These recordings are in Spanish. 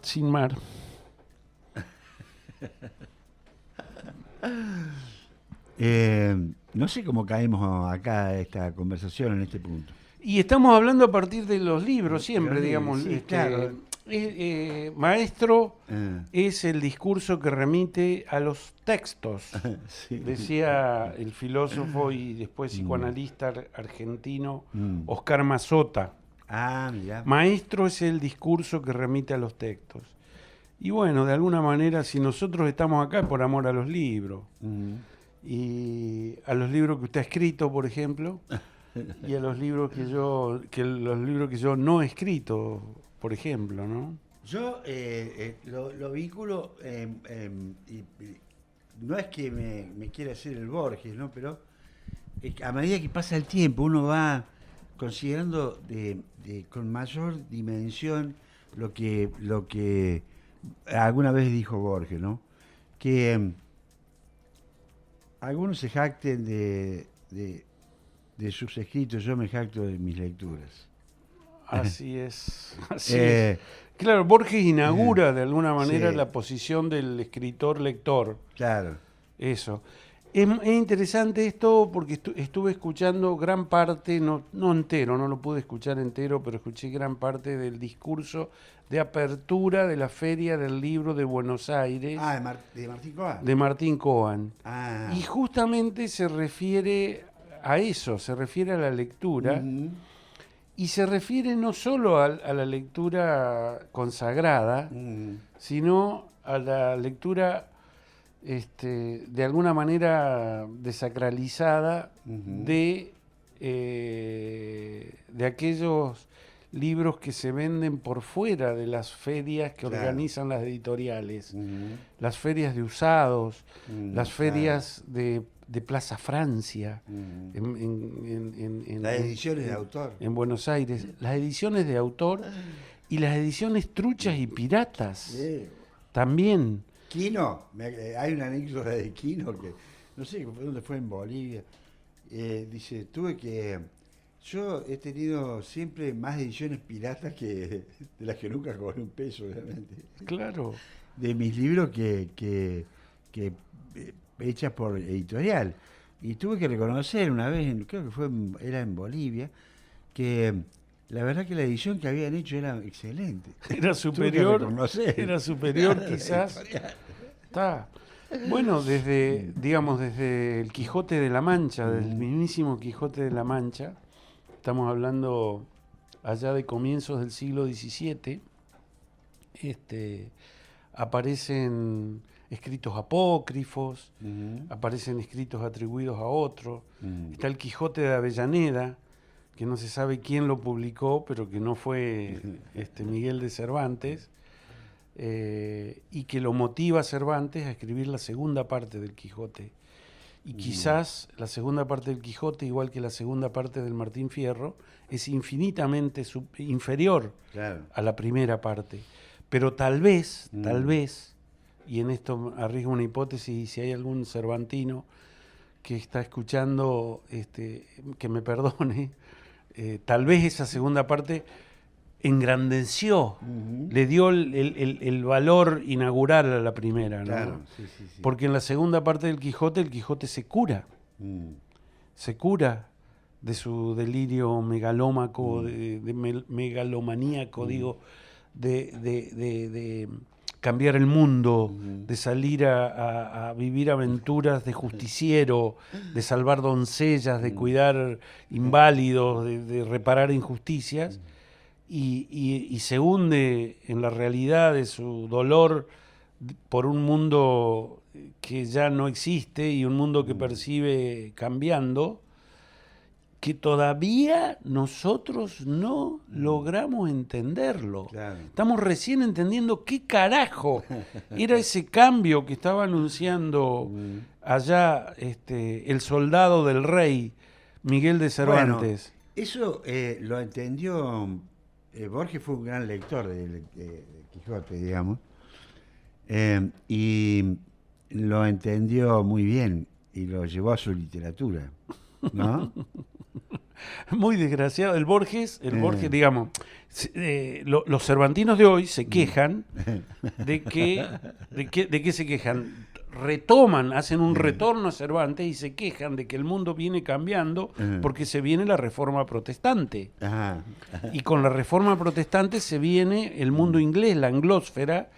sin mar. No sé cómo caemos acá a esta conversación en este punto. Y estamos hablando a partir de los libros siempre, digamos. Sí, claro. Maestro Ah, es el discurso que remite a los textos, sí. decía el filósofo y después Mm, psicoanalista argentino mm. Oscar Mazota. Ah, mirá. Maestro es el discurso que remite a los textos. Y bueno, de alguna manera, si nosotros estamos acá es por amor a los libros. Mm. Y a los libros que usted ha escrito, por ejemplo, y a los libros los libros que yo no he escrito, por ejemplo, ¿no? Yo lo vinculo, no es que me quiera hacer el Borges, ¿no? Pero a medida que pasa el tiempo uno va considerando con mayor dimensión lo que alguna vez dijo Borges, ¿no? Que algunos se jacten de sus escritos, yo me jacto de mis lecturas. Así es, así es. Eh, Claro, Borges inaugura de alguna manera sí, la posición del escritor-lector. claro. Eso. Es interesante esto porque estuve escuchando gran parte, no entero, no lo pude escuchar entero, pero escuché gran parte del discurso de apertura de la Feria del Libro de Buenos Aires Ah, de Martín Coan. de Martín Coan. Ah. Y justamente se refiere a eso, se refiere a la lectura. Ujú. Y se refiere no solo a la lectura consagrada, Mm, sino a la lectura de alguna manera desacralizada ujú, de aquellos libros que se venden por fuera de las ferias que claro. organizan las editoriales, Ujú, las ferias de usados, las claro. ferias de Plaza Francia, Ujú. en, en- en- en- Las en- ediciones de en- autor. en Buenos Aires, las ediciones de autor y las ediciones truchas y piratas Sí. también. Quino, hay una anécdota de Quino que no sé dónde fue en Bolivia. Dice, yo he tenido siempre más ediciones piratas de las que nunca cobré un peso, obviamente. Claro. De mis libros que hechas por editorial. Y tuve que reconocer una vez, creo que era en Bolivia, que la verdad que la edición que habían hecho era excelente. Era Tuve que superior, reconocer. era superior quizás. Está. Bueno, desde el Quijote de la Mancha, del Mm, mismísimo Quijote de la Mancha, estamos hablando allá de comienzos del siglo XVII, aparecen escritos apócrifos, mm, aparecen escritos atribuidos a otros. mm. Está el Quijote de Avellaneda, que no se sabe quién lo publicó, pero que no fue Miguel de Cervantes, y que lo motiva a Cervantes a escribir la segunda parte del Quijote. Y quizás la segunda parte del Quijote, igual que la segunda parte del Martín Fierro, es infinitamente inferior Claro. a la primera parte. Pero tal Mm. vez, y en esto arriesgo una hipótesis, y si hay algún cervantino que está escuchando, que me perdone, tal vez esa segunda parte engrandeció, Ujú. le dio el valor inaugural a la primera, ¿no? Claro, sí, sí, sí. Porque en la segunda parte del Quijote, el Quijote Mm, se cura de su delirio megalómaco, mm, megalomaníaco, mm, digo, de cambiar el mundo, ujú, de salir a vivir aventuras de justiciero, de salvar doncellas, de mm, cuidar inválidos, de reparar injusticias, y se hunde en la realidad de su dolor por un mundo que ya no existe y un mundo que mm, percibe cambiando, que todavía nosotros no mm. logramos entenderlo. Claro. Estamos recién entendiendo qué carajo era ese cambio que estaba anunciando Mm. allá el soldado del rey, Miguel de Bueno, Cervantes. eso lo entendió. Borges fue un gran lector de Quijote, digamos, y lo entendió muy bien y lo llevó a su literatura, ¿no? Muy desgraciado. El Borges, digamos, los cervantinos de hoy se quejan de que se quejan. Retoman, hacen un retorno a Cervantes y se quejan de que el mundo viene cambiando porque se viene la reforma protestante. Ajá. Y con la reforma protestante se viene el mundo inglés, la anglósfera,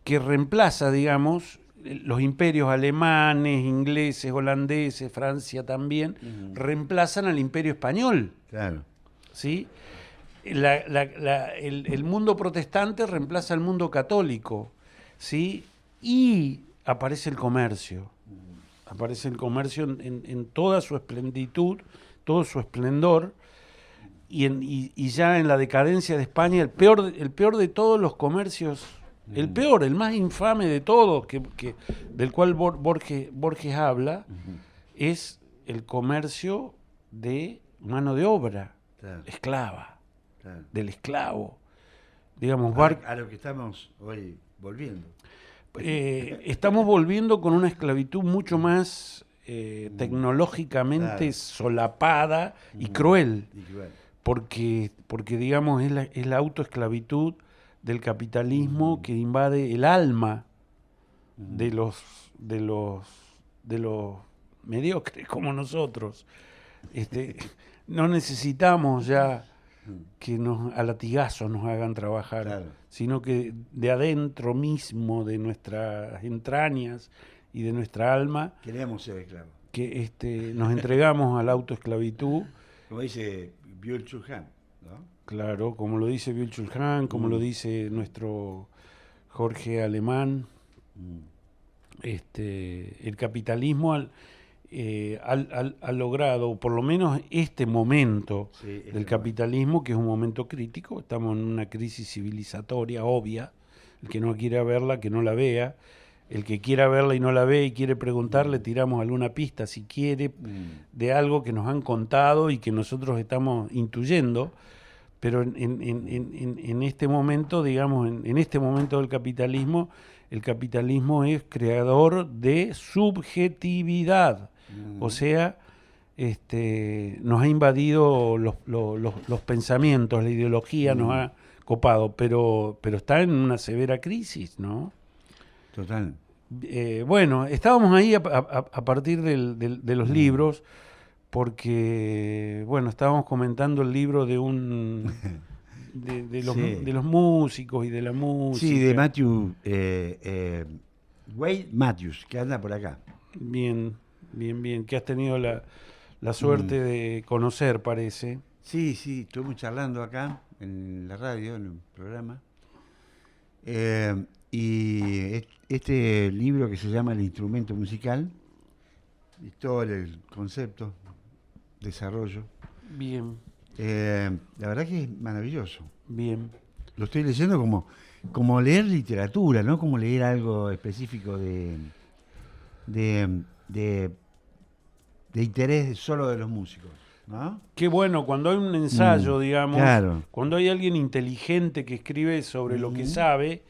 que reemplaza, digamos, los imperios alemanes, ingleses, holandeses, Francia también, reemplazan al imperio español. Claro. ¿Sí? El mundo protestante reemplaza al mundo católico. ¿Sí? Y aparece el comercio. Aparece el comercio en toda su esplendid, todo su esplendor. Y ya en la decadencia de España, el peor de todos los comercios, el peor, el más infame de todos, del cual Borges habla, es el comercio de mano de obra, Claro. esclava, Claro. del esclavo. Digamos, A lo que estamos hoy volviendo. estamos volviendo con una esclavitud mucho más tecnológicamente Claro. solapada y cruel. Y que, bueno, Porque digamos, es la autoesclavitud del capitalismo que invade el alma de los mediocres como nosotros. No necesitamos ya que a latigazos nos hagan trabajar, Claro. sino que de adentro mismo, de nuestras entrañas y de nuestra alma, queremos ser esclavos. que nos entregamos a la autoesclavitud. Como dice Byul-Chul Han, ¿no? Claro, como lo dice Byul-Chul Han, como lo dice nuestro Jorge Alemán, el capitalismo ha logrado, por lo menos este momento del capitalismo, que es un momento crítico, estamos en una crisis civilizatoria obvia, el que no quiera verla, que no la vea, el que quiera verla y no la ve y quiere preguntar, le tiramos alguna pista si quiere de algo que nos han contado y que nosotros estamos intuyendo, pero en este momento, digamos, en este momento del capitalismo, el capitalismo es creador de subjetividad, o sea, nos ha invadido los pensamientos, la ideología nos ha copado, pero está en una severa crisis, ¿no? Total. Bueno, estábamos ahí a partir de los libros, porque, bueno, estábamos comentando el libro de de los músicos y de la música. Sí, de Matthew, Wade Matthews, que anda por acá. Bien, que has tenido la suerte de conocer, parece. Sí, estuvimos charlando acá en la radio, en un programa. Y este libro que se llama El instrumento musical, historia, el concepto, desarrollo. Bien. La verdad que es maravilloso. Bien. Lo estoy leyendo como leer literatura, ¿no? Como leer algo específico de interés solo de los músicos, ¿no? Qué bueno, cuando hay un ensayo, digamos, claro. Cuando hay alguien inteligente que escribe sobre lo que sabe,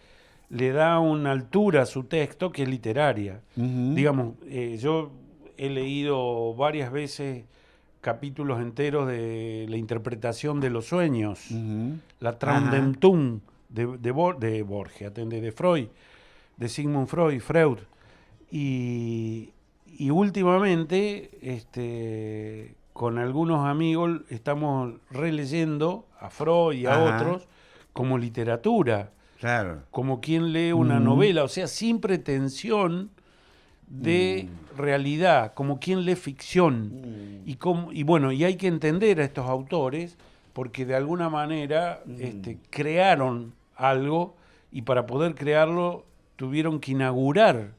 le da una altura a su texto que es literaria. Digamos, yo he leído varias veces capítulos enteros de la interpretación de los sueños, la Traumdeutung de Borges, de Freud, de Sigmund Freud. Y últimamente, con algunos amigos, estamos releyendo a Freud y a otros como literatura. Claro. Como quien lee una novela, o sea, sin pretensión de realidad, como quien lee ficción. Y bueno, y hay que entender a estos autores porque de alguna manera crearon algo y para poder crearlo tuvieron que inaugurar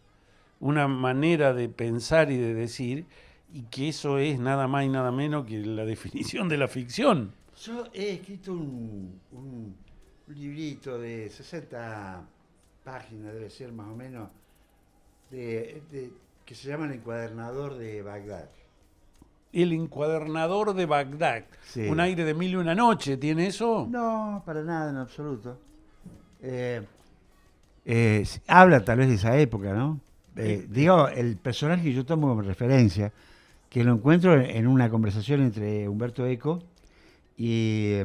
una manera de pensar y de decir, y que eso es nada más y nada menos que la definición de la ficción. Yo he escrito un librito de 60 páginas, debe ser más o menos, que se llama El encuadernador de Bagdad. El encuadernador de Bagdad. Sí. Un aire de Mil y una noche, ¿tiene eso? No, para nada, en absoluto. Habla tal vez de esa época, ¿no? Digo, el personaje que yo tomo como referencia, que lo encuentro una conversación entre Humberto Eco y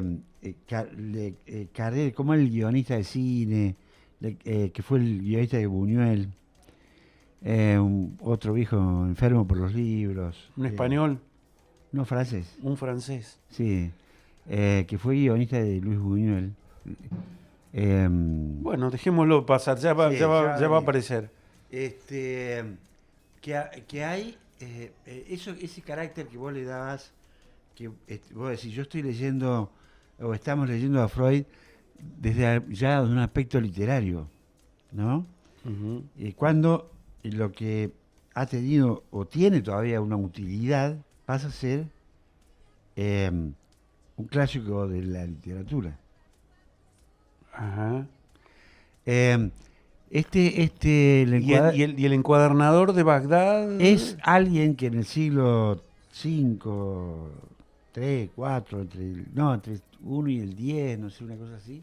Carrera, como el guionista de cine, que fue el guionista de Buñuel, otro viejo enfermo por los libros. Un español, No, francés. un francés. Sí, que fue guionista de Luis Buñuel. Bueno, dejémoslo pasar, ya va, Sí, ya va a bien. aparecer. Que hay ese carácter que vos le dabas, que vos decís, yo estoy leyendo, o estamos leyendo a Freud ya de un aspecto literario, ¿no? Ujú. Cuando lo que ha tenido o tiene todavía una utilidad pasa a ser un clásico de la literatura. Ajá. Eh, el Y el encuadernador de Bagdad es alguien que en el siglo V, 3, 4, entre 1 y el 10, no sé, una cosa así,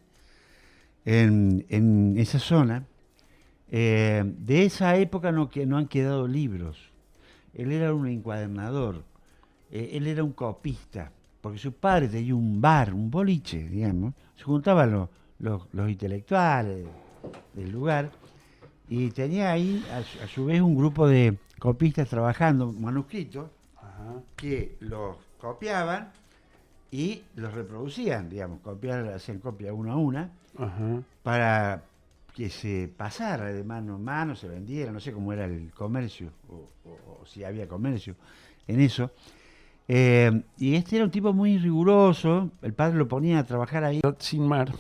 en esa zona, de esa época no han quedado libros. Él era un encuadernador, él era un copista, porque su padre tenía un bar, un boliche, digamos, se juntaban los intelectuales del lugar y tenía ahí a su vez un grupo de copistas trabajando manuscritos Ajá. que los copiaban y los reproducían, digamos, hacían copia una a una Ajá. para que se pasara de mano en mano, se vendiera, no sé cómo era el comercio o si había comercio en eso. Y este era un tipo muy riguroso, el padre lo ponía a trabajar ahí. Sin mar.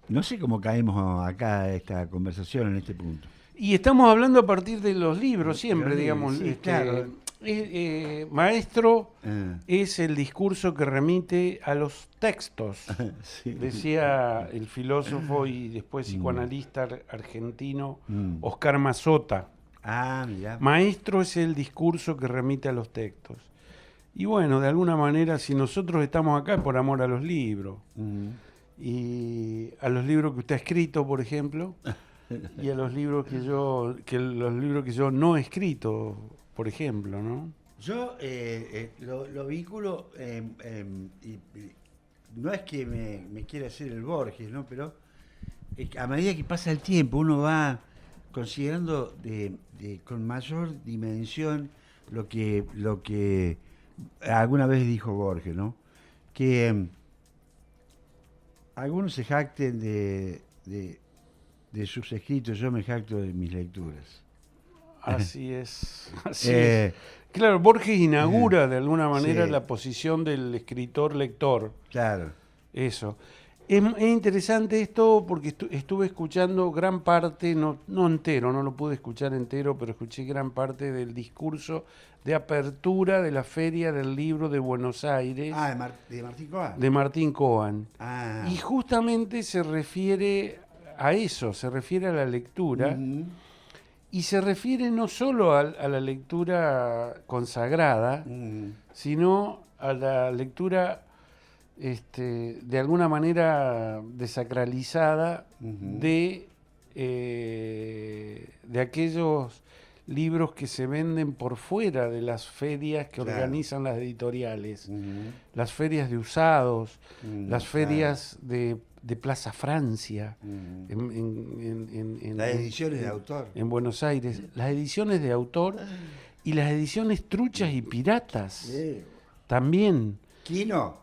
No sé cómo caemos acá a esta conversación en este punto. Y estamos hablando a partir de los libros siempre, Los libros, digamos. sí, claro. Maestro Ah, es el discurso que remite a los textos, sí. decía el filósofo y después psicoanalista argentino Mm. Oscar Mazota. Ah, mira. Maestro es el discurso que remite a los textos. Y bueno, de alguna manera, si nosotros estamos acá es por amor a los libros. Y a los libros que usted ha escrito, por ejemplo, y a los libros los libros que yo no he escrito, por ejemplo, ¿no? Yo lo vinculo, y no es que me quiera hacer el Borges, ¿no? Pero a medida que pasa el tiempo uno va considerando con mayor dimensión lo que alguna vez dijo Borges, ¿no? Que algunos se jacten de sus escritos, yo me jacto de mis lecturas. Así es, así es. Eh, Claro, Borges inaugura de alguna manera sí. la posición del escritor-lector. Claro. Eso. Es interesante esto porque estuve escuchando gran parte, no entero, no lo pude escuchar entero, pero escuché gran parte del discurso de apertura de la Feria del Libro de Buenos Aires De Martín Coa. de Martín Coan. Ah. Y justamente se refiere a eso, se refiere a la lectura. Ujú. Y se refiere no solo a la lectura consagrada, sino a la lectura de alguna manera desacralizada de aquellos libros que se venden por fuera de las ferias que Claro. organizan las editoriales, Ujú. las ferias de usados, las Claro. ferias de Plaza Francia, Ujú. en Las ediciones de autor. en Buenos Aires, las ediciones de autor y las ediciones truchas y piratas Sí. también. Quino,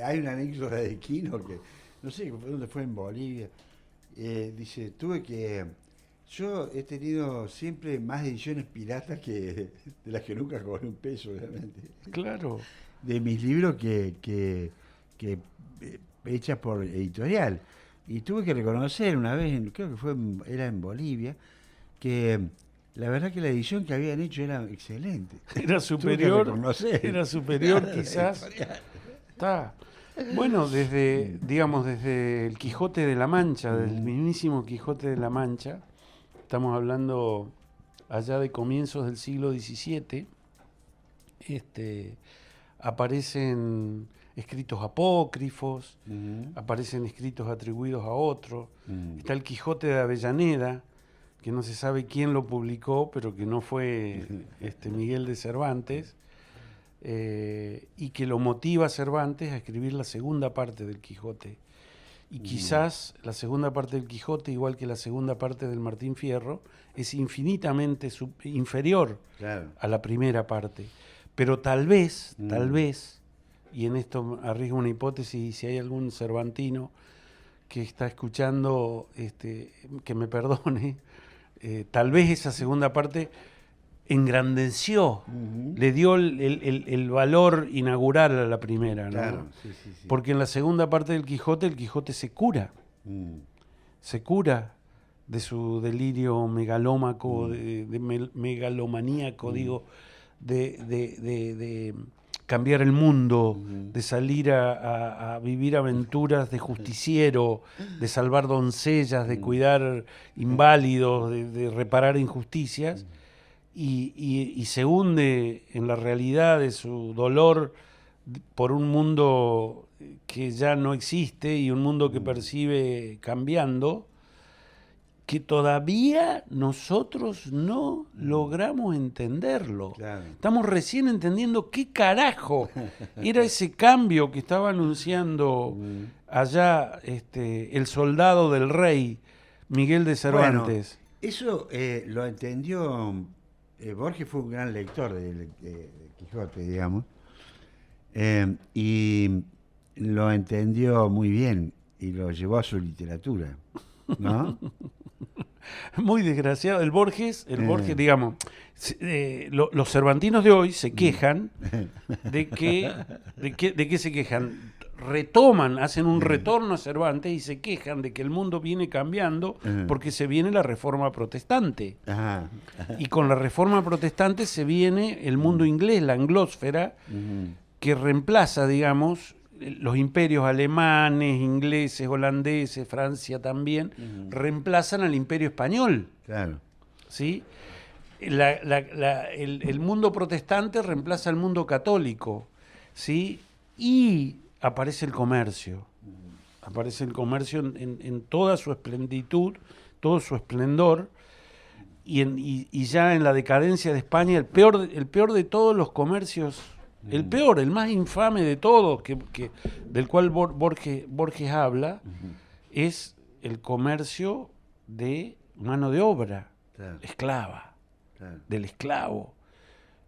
hay una anécdota de Quino que no sé dónde fue, en Bolivia. Dice, yo he tenido siempre más ediciones piratas que de las que nunca cobré un peso, obviamente. Claro. De mis libros que hechas por editorial. Y tuve que reconocer una vez, creo que era en Bolivia, que la verdad que la edición que habían hecho era excelente. Era Tuve que superior, reconocer. era superior La quizás. editorial. Está. Bueno, desde el Quijote de la Mancha, del mismísimo Quijote de la Mancha, estamos hablando allá de comienzos del siglo XVII, aparecen escritos apócrifos, aparecen escritos atribuidos a otros. Está el Quijote de Avellaneda, que no se sabe quién lo publicó, pero que no fue Miguel de Cervantes, y que lo motiva a Cervantes a escribir la segunda parte del Quijote. Y quizás la segunda parte del Quijote, igual que la segunda parte del Martín Fierro, es infinitamente inferior a la primera parte. Pero tal vez, y en esto arriesgo una hipótesis, y si hay algún cervantino que está escuchando, que me perdone, tal vez esa segunda parte engrandeció, le dio el valor inaugural a la primera, ¿no? Claro, sí. Porque en la segunda parte del Quijote, el Quijote se cura. Se cura de su delirio megalómaco, megalomaníaco, digo, de cambiar el mundo, de salir a vivir aventuras de justiciero, de salvar doncellas, de cuidar inválidos, de reparar injusticias. Y se hunde en la realidad de su dolor por un mundo que ya no existe y un mundo que percibe cambiando, que todavía nosotros no logramos entenderlo. Claro. Estamos recién entendiendo qué carajo era ese cambio que estaba anunciando allá el soldado del rey, Miguel de Cervantes. Bueno, eso lo entendió... Borges fue un gran lector de Quijote, digamos, y lo entendió muy bien y lo llevó a su literatura, ¿no? Muy desgraciado. El Borges, digamos, los cervantinos de hoy se quejan de que se quejan. Retoman, hacen un retorno a Cervantes y se quejan de que el mundo viene cambiando porque se viene la reforma protestante. Y con la reforma protestante se viene el mundo inglés, la anglósfera, que reemplaza, digamos, los imperios alemanes, ingleses, holandeses, Francia también, reemplazan al imperio español. Claro. ¿Sí? El mundo protestante reemplaza al mundo católico. ¿Sí? Y aparece el comercio. Aparece el comercio en toda su esplenditud, todo su esplendor, y ya en la decadencia de España, el peor de todos los comercios, el más infame de todos, del cual Borges habla, es el comercio de mano de obra, esclava, del esclavo.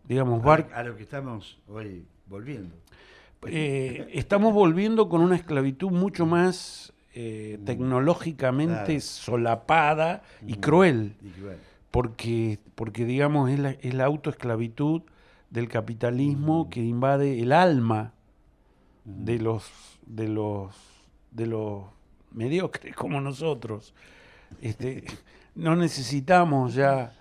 Digamos, a lo que estamos hoy volviendo. Estamos volviendo con una esclavitud mucho más tecnológicamente solapada y cruel, porque digamos es la autoesclavitud del capitalismo que invade el alma de los mediocres como nosotros. No necesitamos ya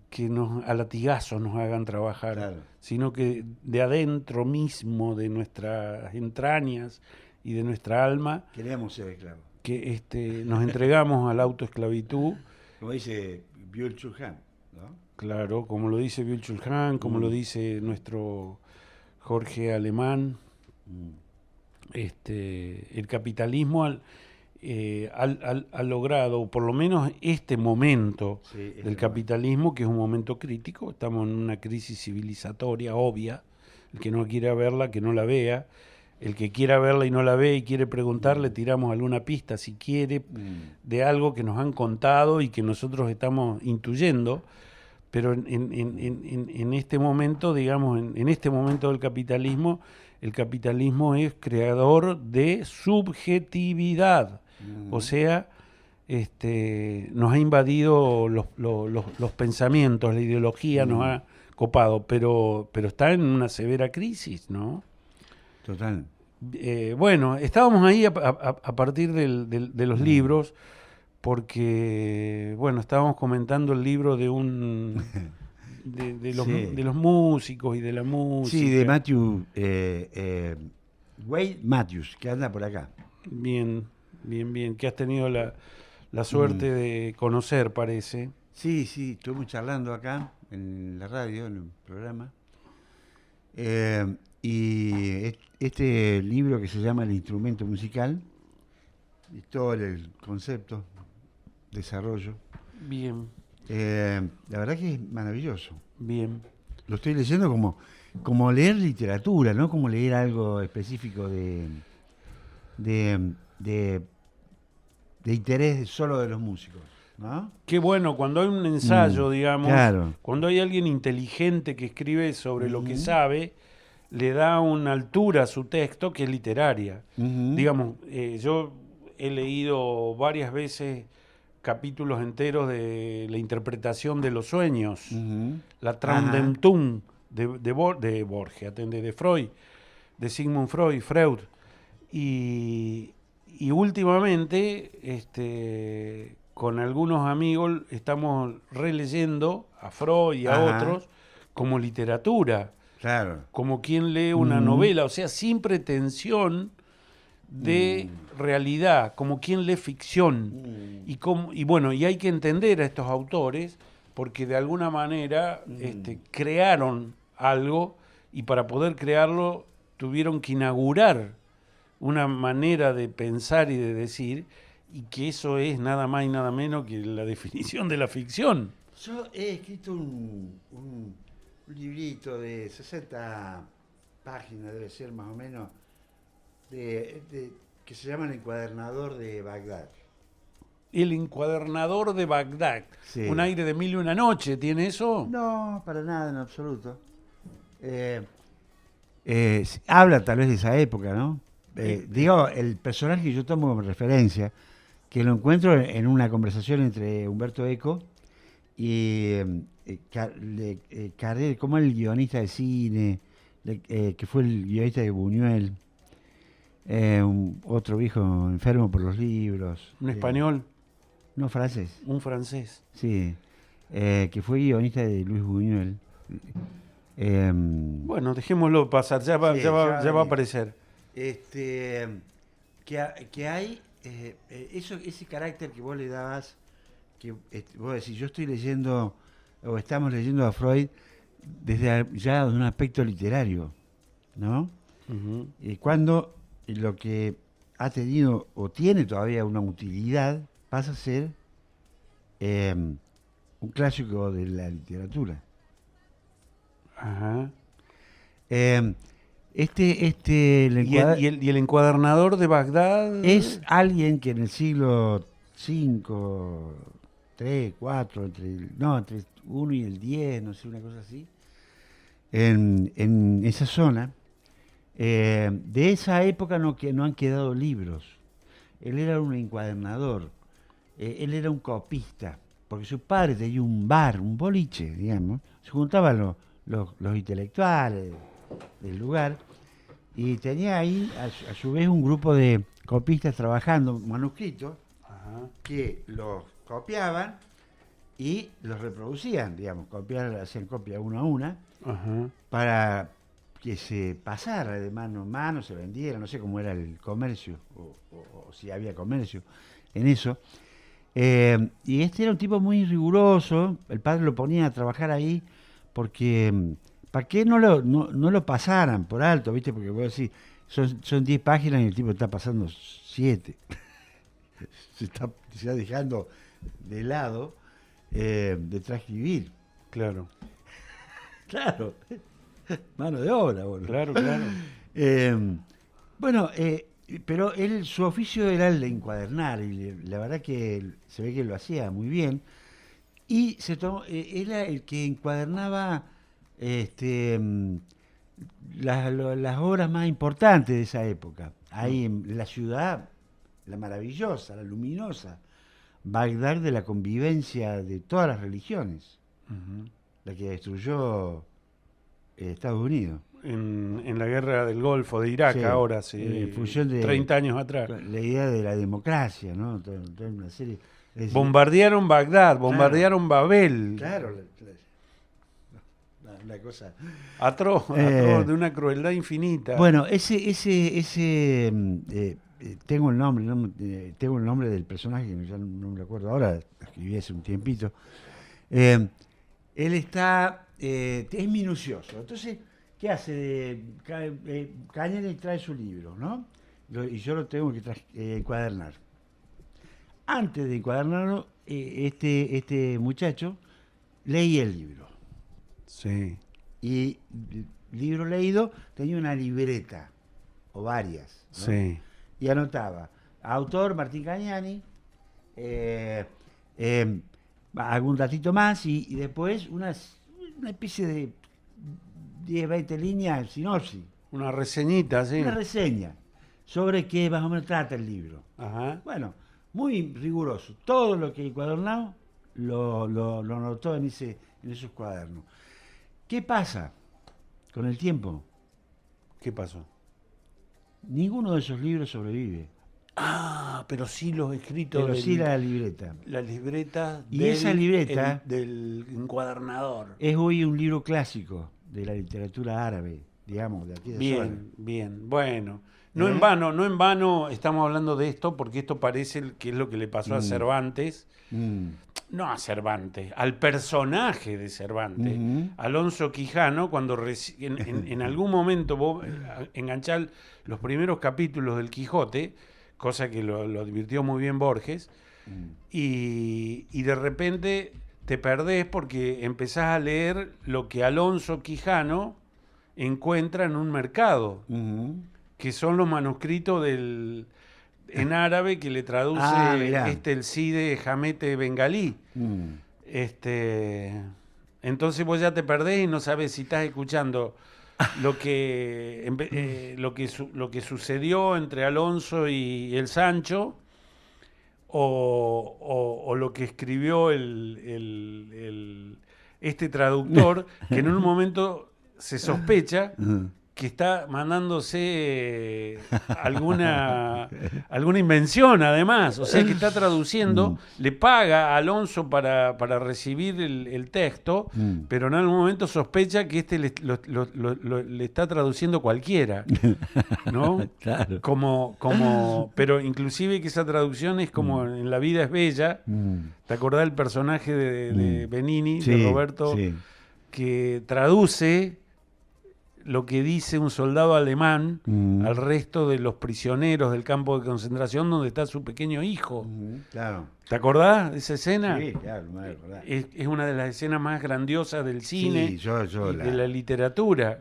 que a latigazos nos hagan trabajar, sino que de adentro mismo, de nuestras entrañas y de nuestra alma, queremos ser esclavos. Que nos entregamos a la autoesclavitud. Como dice Byul-Chul Han, ¿no? Claro, como lo dice Byul-Chul Han, como lo dice nuestro Jorge Alemán. El capitalismo ha logrado, por lo menos este momento del capitalismo, que es un momento crítico, estamos en una crisis civilizatoria obvia, el que no quiera verla, que no la vea, el que quiera verla y no la ve y quiere preguntar, le tiramos alguna pista, si quiere, de algo que nos han contado y que nosotros estamos intuyendo, pero en este momento, digamos, en este momento del capitalismo, el capitalismo es creador de subjetividad. O sea, nos ha invadido los pensamientos, la ideología nos ha copado, pero está en una severa crisis, ¿no? Total. Bueno, estábamos ahí a partir de los libros, porque, bueno, estábamos comentando el libro de de los músicos y de la música. Sí, de Matthew, Wade Matthews, que anda por acá. Bien, que has tenido la suerte de conocer, parece. Sí, estuvimos charlando acá en la radio, en el programa. Y este libro que se llama El instrumento musical, y todo el concepto, desarrollo. Bien. La verdad que es maravilloso. Bien. Lo estoy leyendo como leer literatura, no como leer algo específico de, de, de interés solo de los músicos, ¿no? Qué bueno, cuando hay un ensayo, digamos, Claro. cuando hay alguien inteligente que escribe sobre lo que Ujú, sabe, le da una altura a su texto que es literaria. ujú, Digamos, yo he leído varias veces capítulos enteros de la interpretación de los sueños, ujú. la Ajá. Traumdentung de Borges, atende, de Freud, de Sigmund Freud. Y, y últimamente, con algunos amigos, estamos releyendo a Freud y a Ajá. otros como literatura, Claro. como quien lee una Ujú, novela, o sea, sin pretensión de mm, realidad, como quien lee ficción. mm, Y bueno, y hay que entender a estos autores porque de alguna manera mm. crearon algo y para poder crearlo tuvieron que inaugurar una manera de pensar y de decir, y que eso es nada más y nada menos que la definición de la ficción. Yo he escrito un librito de 60 páginas, debe ser más o menos, que se llama El encuadernador de Bagdad. El encuadernador de Bagdad, un Sí. aire de mil y una noche, ¿tiene eso? No, para nada en absoluto. Eh, Habla tal vez de esa época, ¿no? Digo, el personaje que yo tomo como referencia, que lo encuentro en una conversación entre Humberto Eco y Carré, como el guionista de cine, que fue el guionista de Buñuel, otro viejo enfermo por los libros, Un español, no francés, un francés. sí, que fue guionista de Luis Buñuel. Em, Bueno, dejémoslo pasar, sí, ya va a ya va a venir. aparecer. Este, que hay ese carácter que vos le dabas, que vos decís, yo estoy leyendo, o estamos leyendo a Freud ya de un aspecto literario, ¿no? Ujú. Y cuando lo que ha tenido o tiene todavía una utilidad pasa a ser un clásico de la literatura. Ajá. Eh, el Y el encuadernador de Bagdad? es alguien que en el siglo V, 3, 4, entre 1 y el 10, no sé, una cosa así, en esa zona, de esa época no han quedado libros. Él era un encuadernador, él era un copista, porque su padre tenía un bar, un boliche, digamos. Se juntaban los intelectuales del lugar y tenía ahí a su vez un grupo de copistas trabajando manuscritos Ajá. que los copiaban y los reproducían, digamos, hacían copia una a una Ajá. para que se pasara de mano en mano, se vendiera, no sé cómo era el comercio o si había comercio en eso. Y este era un tipo muy riguroso, el padre lo ponía a trabajar ahí porque para que no lo pasaran por alto, ¿viste? Porque vos decís, son 10 páginas y el tipo está pasando 7. Se está dejando de lado de transcribir. Claro, Claro, mano de obra, boludo. claro, claro. Eh, bueno, pero su oficio era el de encuadernar y la verdad que se ve que lo hacía muy bien. Y era el que encuadernaba este, mm, las obras más importantes de esa época. Mm, Ahí en la ciudad, la maravillosa, la luminosa, Bagdad de la convivencia de todas las religiones, ujú. la que destruyó Estados Unidos. En la guerra del Golfo de Irak, Sí, ahora, en hace función de 30 años atrás. la idea de la democracia, ¿no? Toda una serie. Es decir, Bombardearon Bagdad, claro, bombardearon Babel. claro, una cosa. Atroz, atroz, Eh, de una crueldad infinita. bueno, tengo el nombre, tengo el nombre del personaje, que ya no me acuerdo ahora, lo escribí hace un tiempito. Eh, Él es minucioso. Entonces, ¿qué hace? Cañete trae su libro, ¿no? Y yo lo tengo que encuadernar. Antes de encuadernarlo, este muchacho leía el libro. Sí. Y el libro leído tenía una libreta, o varias, ¿no? Sí. Y anotaba, autor Martín Cagnani, algún datito más y después una especie de 10, 20 líneas, sinopsis, Una reseñita, sí. una reseña sobre qué más o menos trata el libro. Ajá. Bueno, muy riguroso. Todo lo que encuadernado lo anotó en esos cuadernos. ¿Qué pasa con el tiempo? ¿Qué pasó? Ninguno de esos libros sobrevive, Ah, pero sí los escritos pero sí la libreta. la libreta Y esa libreta del encuadernador. es hoy un libro clásico de la literatura árabe, digamos, de aquí de zona. Bien, bien. Bueno, no ¿Eh? en vano estamos hablando de esto, porque esto parece que es lo que le pasó a Cervantes. No a Cervantes, al personaje de Cervantes, Alonso Quijano, cuando en algún momento vos enganchás los primeros capítulos del Quijote, cosa que lo advirtió muy bien Borges, y de repente te perdés porque empezás a leer lo que Alonso Quijano encuentra en un mercado, que son los manuscritos en árabe que le traduce el Cide Hamete bengalí. Entonces vos ya te perdés y no sabes si estás escuchando lo que sucedió entre Alonso y el Sancho o lo que escribió este traductor, que en un momento se sospecha que está mandándose alguna invención además, o sea que está traduciendo, le paga a Alonso para recibir el texto, pero en algún momento sospecha que le está traduciendo cualquiera, ¿no? Claro. Pero inclusive que esa traducción es como en La vida es bella, ¿te acordás del personaje de Benini, Sí, de Roberto, sí. que traduce lo que dice un soldado alemán al resto de los prisioneros del campo de concentración donde está su pequeño hijo? Claro. ¿Te acordás de esa escena? Sí, claro, me voy a acordar. Es una de las escenas más grandiosas del cine Sí, yo y de la literatura.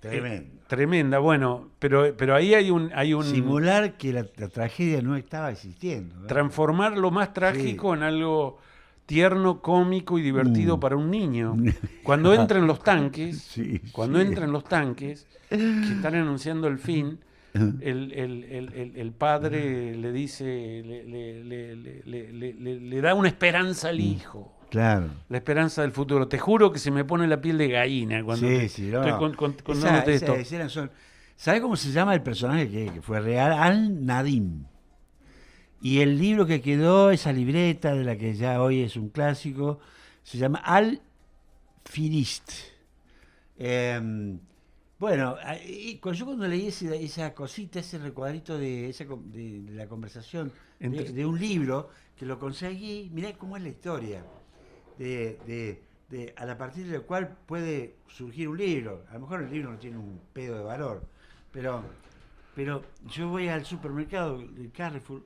Tremendo. Tremenda, bueno, pero ahí hay un Simular que la tragedia no estaba existiendo, ¿verdad? transformar lo más trágico en algo tierno, cómico y divertido para un niño. Cuando entran los tanques, Sí, entran los tanques que están anunciando el fin, el padre le dice, le da una esperanza al hijo. Claro. La esperanza del futuro. Te juro que se me pone la piel de gallina cuando estoy contándote esto. ¿Sabes cómo se llama el personaje que fue real? Al-Nadim. Y el libro que quedó, esa libreta de la que ya hoy es un clásico, se llama Al-Firist. Bueno, yo cuando leí esa cosita, ese recuadrito de la conversación de un libro, que lo conseguí, mirá cómo es la historia, a partir del cual puede surgir un libro. A lo mejor el libro no tiene un pedo de valor, pero yo voy al supermercado, del Carrefour,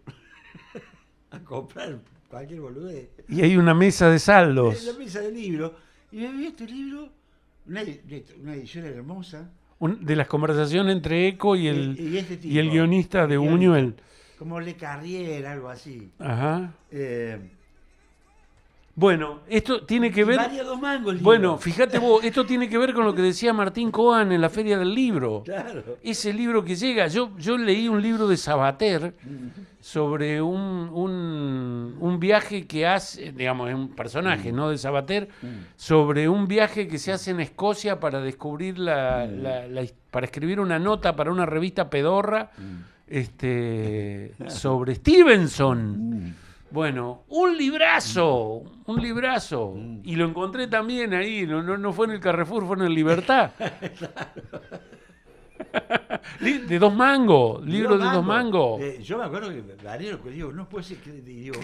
a comprar cualquier boludez. Y hay una mesa de saldos. La mesa de libros. Y me vi este libro, una edición hermosa. De las conversaciones entre Eco y este tipo, y el guionista de Buñuel. Como Le Carrier, algo así. Ajá. Bueno, esto tiene que ver... Valía 2 mangos el libro. Bueno, fíjate vos, esto tiene que ver con lo que decía Martín Coan en la Feria del Libro. Claro. Ese libro que llega, yo leí un libro de Sabater sobre un viaje que hace, digamos, es un personaje, ¿no? De Sabater, sobre un viaje que se hace en Escocia para descubrir para escribir una nota para una revista pedorra sobre Stevenson. Bueno, un librazo. Y lo encontré también ahí, no fue en el Carrefour, fue en el Libertad. De 2 mangos, libro de 2 mangos. Yo me acuerdo que Daniel, digo, no puede ser que digo,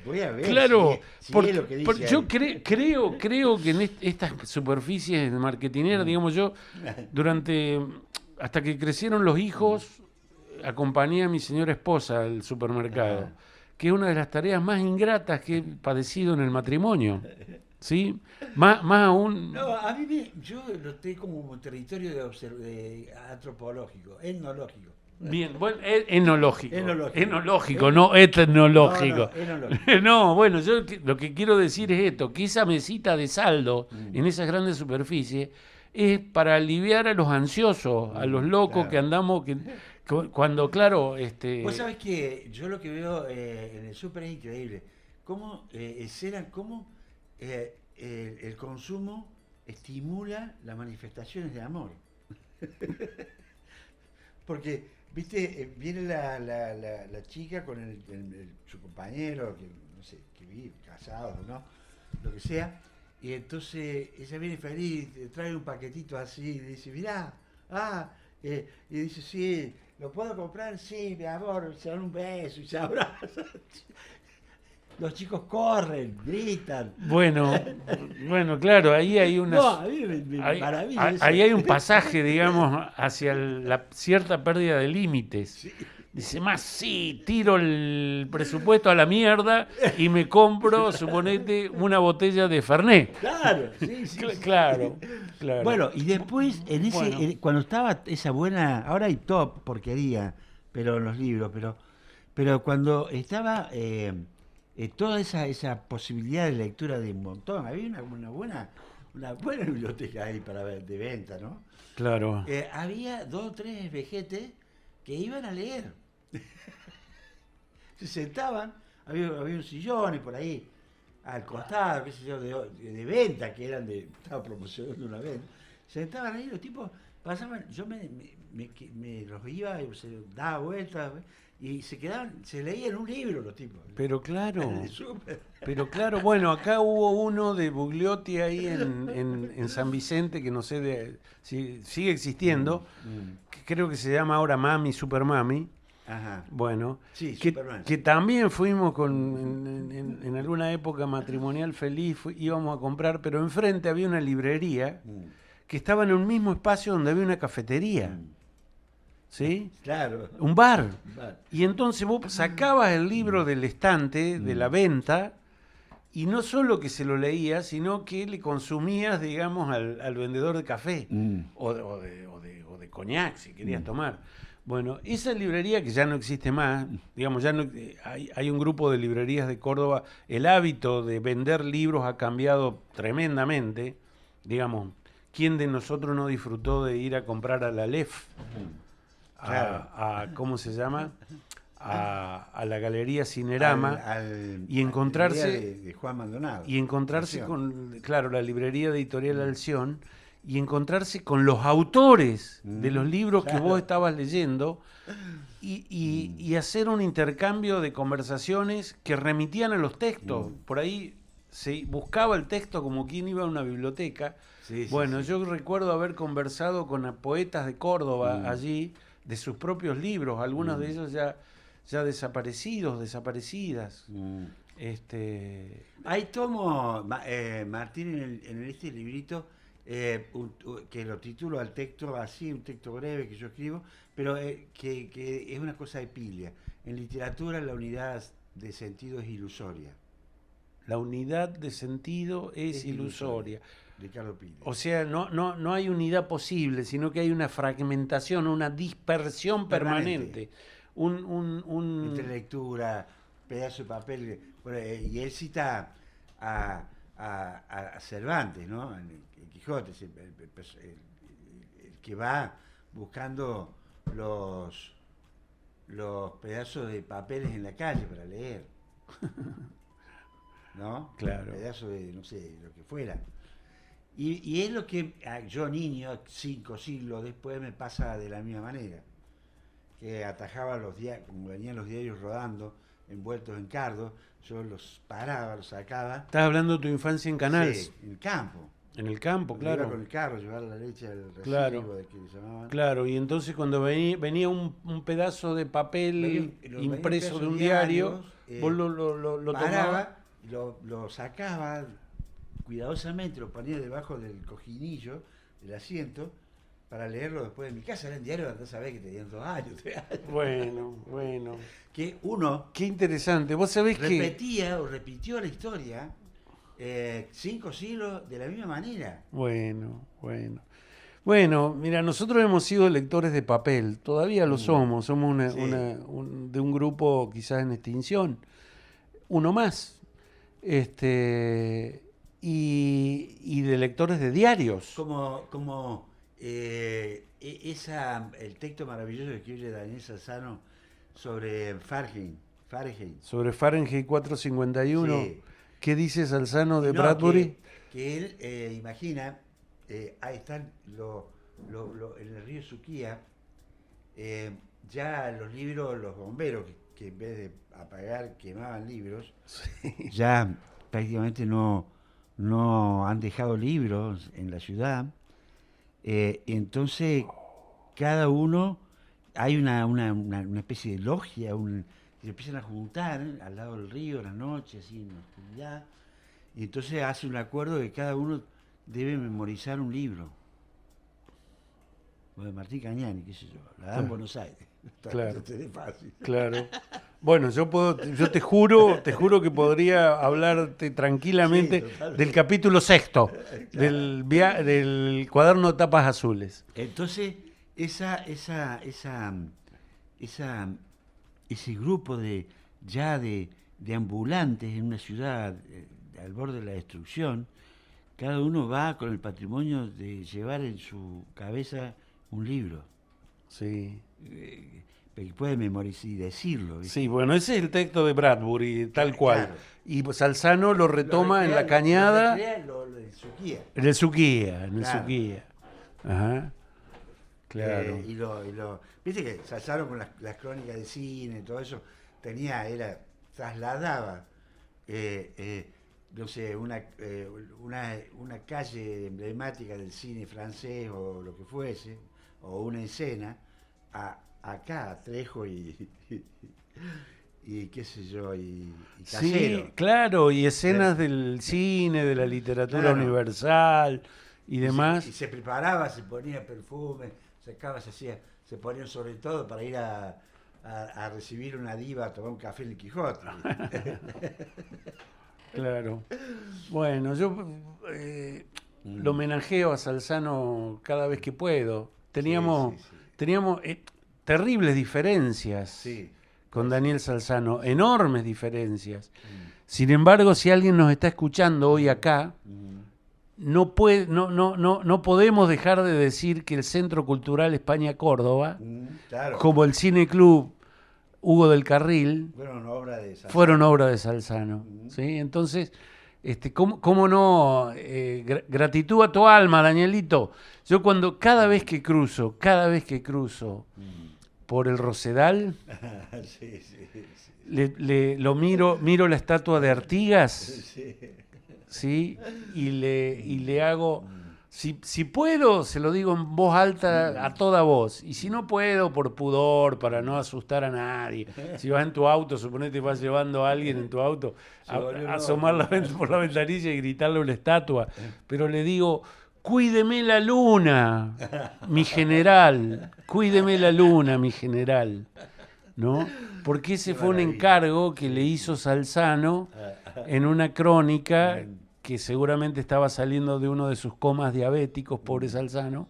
voy a ver claro, si porque, es lo que dice yo creo que en estas superficies marketineras, digamos yo, hasta que crecieron los hijos, acompañé a mi señora esposa al supermercado. que es una de las tareas más ingratas que he padecido en el matrimonio. ¿Sí? Más aún... No, a mí yo lo tengo como un territorio de antropológico, etnológico. Bien, bueno, enológico. Enológico. Enológico, no etnológico. No, enológico. No, bueno, yo lo que quiero decir es esto, que esa mesita de saldo en esas grandes superficies es para aliviar a los ansiosos, a los locos claro. que andamos, cuando, claro, Vos sabés que yo lo que veo en el súper es increíble. Cómo el consumo estimula las manifestaciones de amor. Porque, viste, viene la chica con su compañero, que no sé, que vive casado, ¿no? Lo que sea. Y entonces ella viene feliz, trae un paquetito así, y dice, mirá, y dice, sí, ¿lo puedo comprar? Sí, mi amor, se dan un beso y se abrazan. Los chicos corren, gritan. Bueno, claro, ahí hay una... No, a mí me maravilla eso. Ahí hay un pasaje, digamos, hacia la cierta pérdida de límites. Sí. Dice, más sí, tiro el presupuesto a la mierda y me compro, suponete, una botella de Fernet. Claro, sí. Claro. Bueno, y después, Bueno. cuando estaba esa buena, ahora hay top porquería, pero en los libros, pero cuando estaba toda esa posibilidad de lectura de un montón, había una buena biblioteca ahí para ver, de venta, ¿no? Claro. Había 2 o 3 vejetes que iban a leer. Se sentaban, había un sillón y por ahí al costado, qué sé yo, de venta, que estaba promocionando una venta. Se sentaban ahí, los tipos pasaban, yo me los iba, se daba vueltas y se leían un libro los tipos. Pero claro, Súper. bueno, acá hubo uno de Bugliotti ahí en San Vicente, que no sé si sigue existiendo, que creo que se llama ahora Mami, Super Mami. Ajá. Bueno, Sí, que Superman. también fuimos en alguna época matrimonial feliz, íbamos a comprar, pero enfrente había una librería que estaba en un mismo espacio donde había una cafetería. ¿Sí? Claro. Un bar. Y entonces vos sacabas el libro del estante, de la venta, y no solo que se lo leías, sino que le consumías, digamos, al vendedor de café o de coñac, si querías tomar. Bueno, esa librería que ya no existe más, digamos, ya no hay un grupo de librerías de Córdoba, el hábito de vender libros ha cambiado tremendamente, digamos, ¿quién de nosotros no disfrutó de ir a comprar a la Aleph? ¿Cómo se llama? A la Galería Cinerama y encontrarse de Juan Maldonado. Y encontrarse con, claro, la librería de Editorial Alción, y encontrarse con los autores de los libros que vos estabas leyendo y hacer un intercambio de conversaciones que remitían a los textos. Por ahí se buscaba el texto como quien iba a una biblioteca. Bueno, yo recuerdo haber conversado con poetas de Córdoba allí, de sus propios libros, algunos de ellos ya desaparecidos, desaparecidas. Ahí tomo, Martín, en este librito, que lo titulo al texto así, un texto breve que yo escribo, pero que es una cosa de Piglia. En literatura la unidad de sentido es ilusoria. La unidad de sentido es ilusoria. Ricardo Piglia. O sea, no hay unidad posible, sino que hay una fragmentación, una dispersión permanente. Entre lectura, pedazo de papel. Y él cita a Cervantes, ¿no? En Quijote, el que va buscando los pedazos de papeles en la calle para leer. ¿No? Claro. Pedazos de, no sé, lo que fuera. Y es lo que yo, niño, 5 siglos después, me pasa de la misma manera. Que atajaba como venían los diarios rodando, envueltos en cardo, yo los paraba, los sacaba. ¿Estás hablando de tu infancia en Canals? Sí, en el campo. En el campo, claro. Iba con el carro, llevar la leche al recibo, claro. que le llamaban. Claro, y entonces cuando venía un pedazo de papel impreso de un diario, vos lo tomabas. Y lo sacaba cuidadosamente, lo ponía debajo del cojinillo, del asiento, para leerlo después de mi casa. Era en diario, andás a ver que tenían 2 años, 3 años. Bueno. que uno Qué interesante. Vos sabés que... repetía o repitió la historia 5 siglos de la misma manera. Bueno, bueno. Bueno, mira, nosotros hemos sido lectores de papel, todavía lo somos Sí. de un grupo quizás en extinción, uno más, y de lectores de diarios. Como el texto maravilloso que escribe Daniel Salzano sobre Fahrenheit. Sobre Fahrenheit 451, Sí. ¿qué dice Salzano Y de no, Bradbury? que él imagina, ahí están en el río Suquía, ya los libros, los bomberos, que en vez de apagar quemaban libros, ya prácticamente no han dejado libros en la ciudad. Entonces, cada uno, hay una especie de logia, se empiezan a juntar al lado del río, en la noche, así en la oscuridad, y entonces hace un acuerdo de que cada uno debe memorizar un libro. O de Martín Cañani, qué sé yo, la da en Buenos Aires. Claro. Es fácil. Claro. Bueno, yo te juro que podría hablarte tranquilamente Sí, totalmente. del capítulo sexto del cuaderno de tapas azules. Entonces, ese grupo de ambulantes en una ciudad al borde de la destrucción, cada uno va con el patrimonio de llevar en su cabeza un libro. Sí. Que puede memorizar y decirlo. ¿Viste? Sí, bueno, ese es el texto de Bradbury, tal cual. Claro. Y Salzano lo retoma en La Cañada, Lo de Suquía. en el Suquía, Claro. Suquía. Ajá. Claro. Viste que Salzano con las crónicas de cine, todo eso, trasladaba, no sé, una calle emblemática del cine francés o lo que fuese, o una escena, acá, a Trejo y qué sé yo, y Casero. Sí, claro, y escenas del cine, de la literatura Claro. universal y demás. Y se preparaba, se ponía perfume, se ponía sobre todo para ir a recibir una diva, a tomar un café en el Quijote. Claro. Bueno, yo lo homenajeo a Salzano cada vez que puedo. Teníamos terribles diferencias Sí. con Daniel Salzano, enormes diferencias. Sin embargo, si alguien nos está escuchando hoy acá, no podemos dejar de decir que el Centro Cultural España Córdoba, Claro. como el Cine Club Hugo del Carril, Fueron obra obra de Salzano. de Salzano. ¿Sí? Entonces, ¿cómo no? Gratitud a tu alma, Danielito. Yo cada vez que cruzo por el Rosedal, Sí, sí, sí. lo miro la estatua de Artigas, Sí. ¿sí? Y le hago, si puedo, se lo digo en voz alta a toda voz, y si no puedo, por pudor, para no asustar a nadie, si vas en tu auto, suponete vas llevando a alguien en tu auto, asomar por la ventanilla y gritarle a una estatua, pero le digo, cuídeme la luna, mi general, cuídeme la luna, mi general, ¿no? Porque ese fue un encargo que le hizo Salzano en una crónica que seguramente estaba saliendo de uno de sus comas diabéticos, pobre Salzano,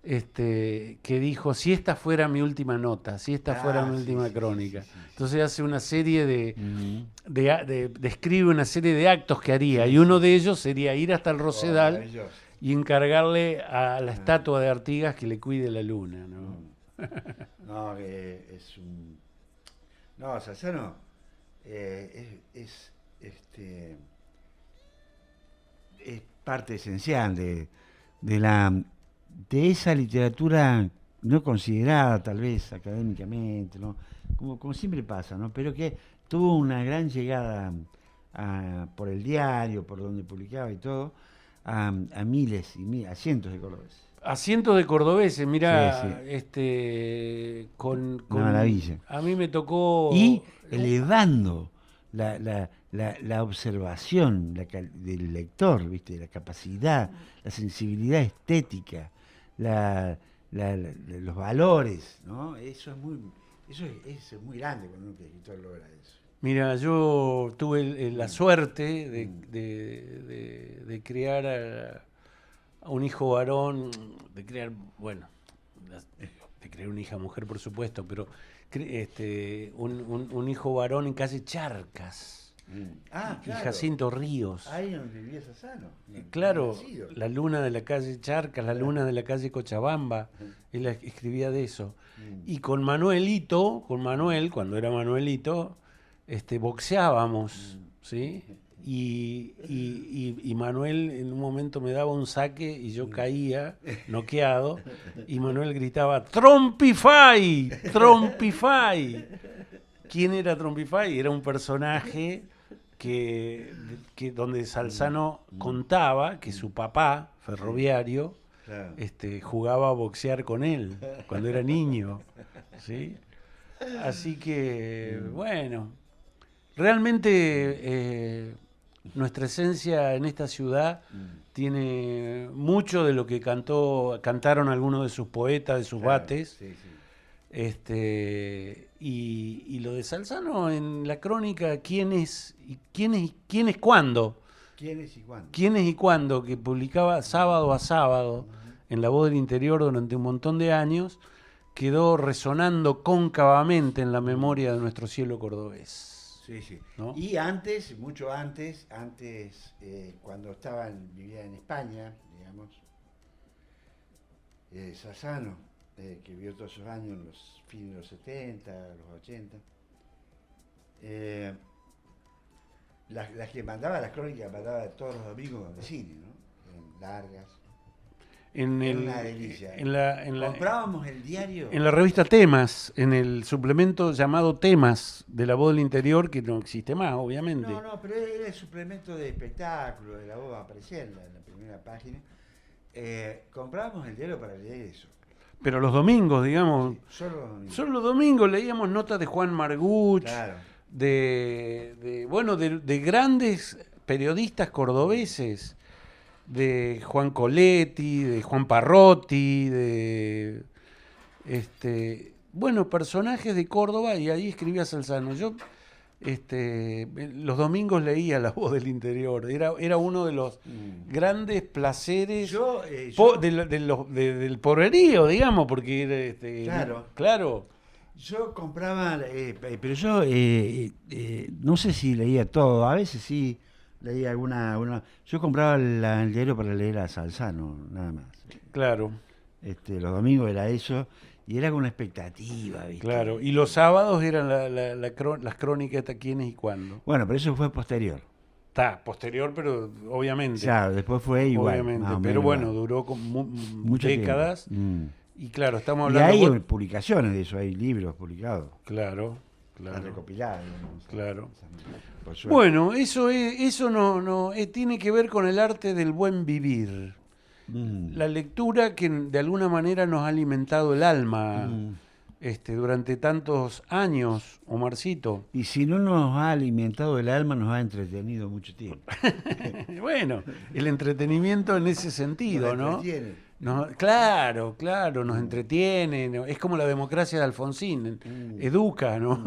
que dijo, si esta fuera mi última nota, si esta fuera mi última crónica. Entonces hace una serie describe una serie de actos que haría, y uno de ellos sería ir hasta el Rosedal y encargarle a la estatua de Artigas que le cuide la luna, ¿no? No, es un... No, Salzano es parte esencial de esa literatura no considerada tal vez académicamente, ¿no? Como siempre pasa, ¿no? Pero que tuvo una gran llegada por el diario, por donde publicaba y todo, a miles y a cientos de cordobeses. A cientos de cordobeses, mira, Sí. con Una maravilla. A mí me tocó... Y elevando la observación del lector, ¿viste? La capacidad, la sensibilidad estética, los valores, ¿no? Eso es Eso es muy grande cuando un escritor logra eso. Mira, yo tuve la suerte de criar a un hijo varón, de criar, bueno, de criar una hija mujer, por supuesto, pero un hijo varón en calle Charcas. Ah, Y claro. Jacinto Ríos. Ahí donde vivía Sassano. Claro, la luna de la calle Charcas, la luna de la calle Cochabamba, él escribía de eso. Y con Manuelito, cuando era Manuelito, boxeábamos, ¿sí? Y Manuel en un momento me daba un saque y yo caía, noqueado, y Manuel gritaba, ¡Trompify! ¡Trompify! ¿Quién era Trompify? Era un personaje que donde Salzano contaba que su papá, ferroviario, Claro. jugaba a boxear con él cuando era niño, ¿sí? Así que, bueno, realmente nuestra esencia en esta ciudad tiene mucho de lo que cantaron algunos de sus poetas, de sus bates. Sí, sí. Y lo de Salzano en la crónica, ¿quién es cuándo? ¿Quién es y cuándo? ¿Quién es y cuándo? Que publicaba sábado a sábado en La Voz del Interior durante un montón de años, quedó resonando cóncavamente en la memoria de nuestro cielo cordobés. Sí, sí. ¿No? Y antes, mucho antes, cuando vivía en España, digamos, Sassano, que vivió todos esos años, en los fines de los 70, los 80, las que mandaba las crónicas, mandaba todos los domingos de cine, ¿no? Largas. Era una delicia. Comprábamos el diario. En la revista Temas, en el suplemento llamado Temas de La Voz del Interior, que no existe más, obviamente. No, pero era el suplemento de espectáculo, de La Voz, aparecía en la primera página. Comprábamos el diario para leer eso. Pero los domingos, digamos, Sí, solo los domingos leíamos notas de Juan Marguch, claro. de grandes periodistas cordobeses, de Juan Coletti, de Juan Parrotti, personajes de Córdoba, y ahí escribía Salzano. Yo los domingos leía La Voz del Interior, era uno de los grandes placeres del porrerío, digamos, porque era claro. Yo compraba, pero yo no sé si leía todo, a veces sí leía alguna. Yo compraba el diario para leer a Salzano, nada más. Claro. Los domingos era eso. Y era con una expectativa, ¿viste? Claro, y los sábados eran las crónicas de quiénes y cuándo. Bueno, pero eso fue posterior. Está, posterior, pero obviamente. Claro, después fue igual. Obviamente, pero bueno, duró muchas décadas. Y claro, estamos hablando... Y hay publicaciones de eso, hay libros publicados. Claro. Recopilados. Claro. Bueno, eso tiene que ver con el arte del buen vivir. La lectura que de alguna manera nos ha alimentado el alma durante tantos años, Omarcito. Y si no nos ha alimentado el alma, nos ha entretenido mucho tiempo. Bueno, el entretenimiento en ese sentido, ¿no? Claro, nos entretiene. Es como la democracia de Alfonsín, educa, ¿no?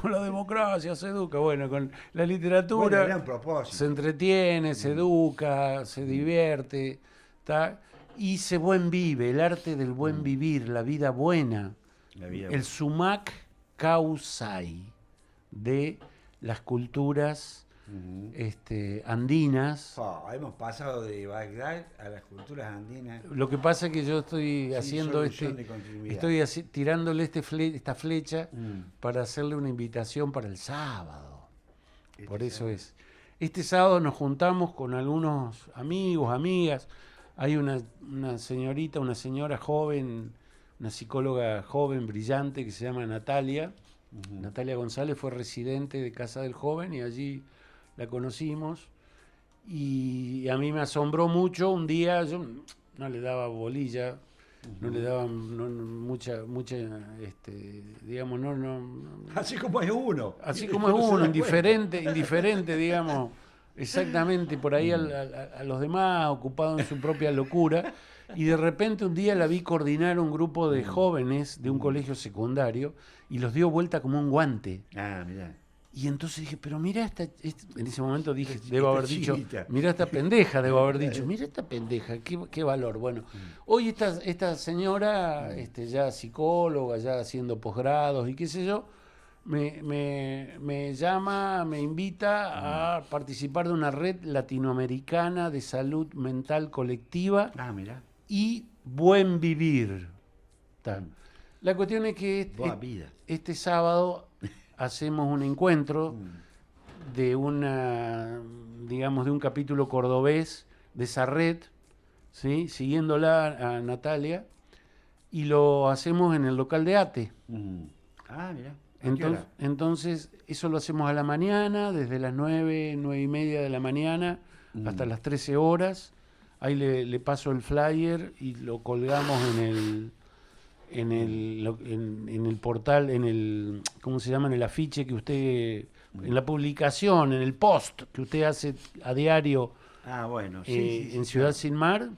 Con la democracia se educa. Bueno, con la literatura se entretiene, se educa, se divierte, ¿tá? Y se buen vive, el arte del buen vivir, la vida buena. El sumac causai de las culturas andinas. Hemos pasado de Bagdad a las culturas andinas. Lo que pasa es que yo estoy haciendo tirándole esta flecha para hacerle una invitación para el sábado. Por eso es. Este sábado nos juntamos con algunos amigos, amigas. Hay una señora joven, una psicóloga joven, brillante, que se llama Natalia. Natalia González fue residente de Casa del Joven y allí la conocimos. Y a mí me asombró mucho un día, yo no le daba bolilla, no le daba mucha digamos, así como es uno. Así como es uno, indiferente, digamos, exactamente, por ahí a los demás, ocupado en su propia locura. Y de repente un día la vi coordinar un grupo de jóvenes de un colegio secundario y los dio vuelta como un guante. Ah, mirá. Y entonces dije, pero mira en ese momento dije, Esta debo haber dicho, chinita. mira esta pendeja, debo haber dicho, mira esta pendeja, qué valor. Bueno, hoy esta señora, ya psicóloga, ya haciendo posgrados y qué sé yo, me llama, me invita a participar de una red latinoamericana de salud mental colectiva Ah, mirá. y buen vivir. Ta. La cuestión es que Boa vida. este sábado hacemos un encuentro de digamos, de un capítulo cordobés de esa red, ¿sí? Siguiéndola a Natalia, y lo hacemos en el local de ATE. Ah, mirá. ¿A qué hora? Entonces, eso lo hacemos a la mañana, desde las 9:30 de la mañana hasta las 13 horas. Ahí le paso el flyer y lo colgamos en el portal, ¿cómo se llama? En el afiche que usted, en la publicación, en el post que usted hace a diario Ah, bueno, en Ciudad Sin Mar.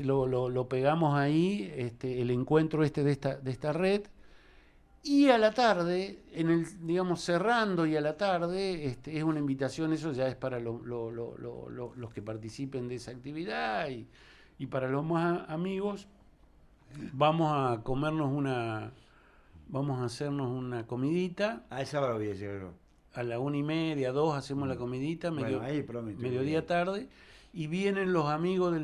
Lo pegamos ahí, el encuentro de esta red. Y a la tarde, digamos, cerrando y a la tarde, es una invitación, eso ya es para los que participen de esa actividad y para los más amigos. Vamos a vamos a hacernos una comidita. Ah, el sábado voy a llegar yo. A la 1:30, 2 hacemos la comidita, Bueno, ahí prometo. mediodía tarde, y vienen los amigos de los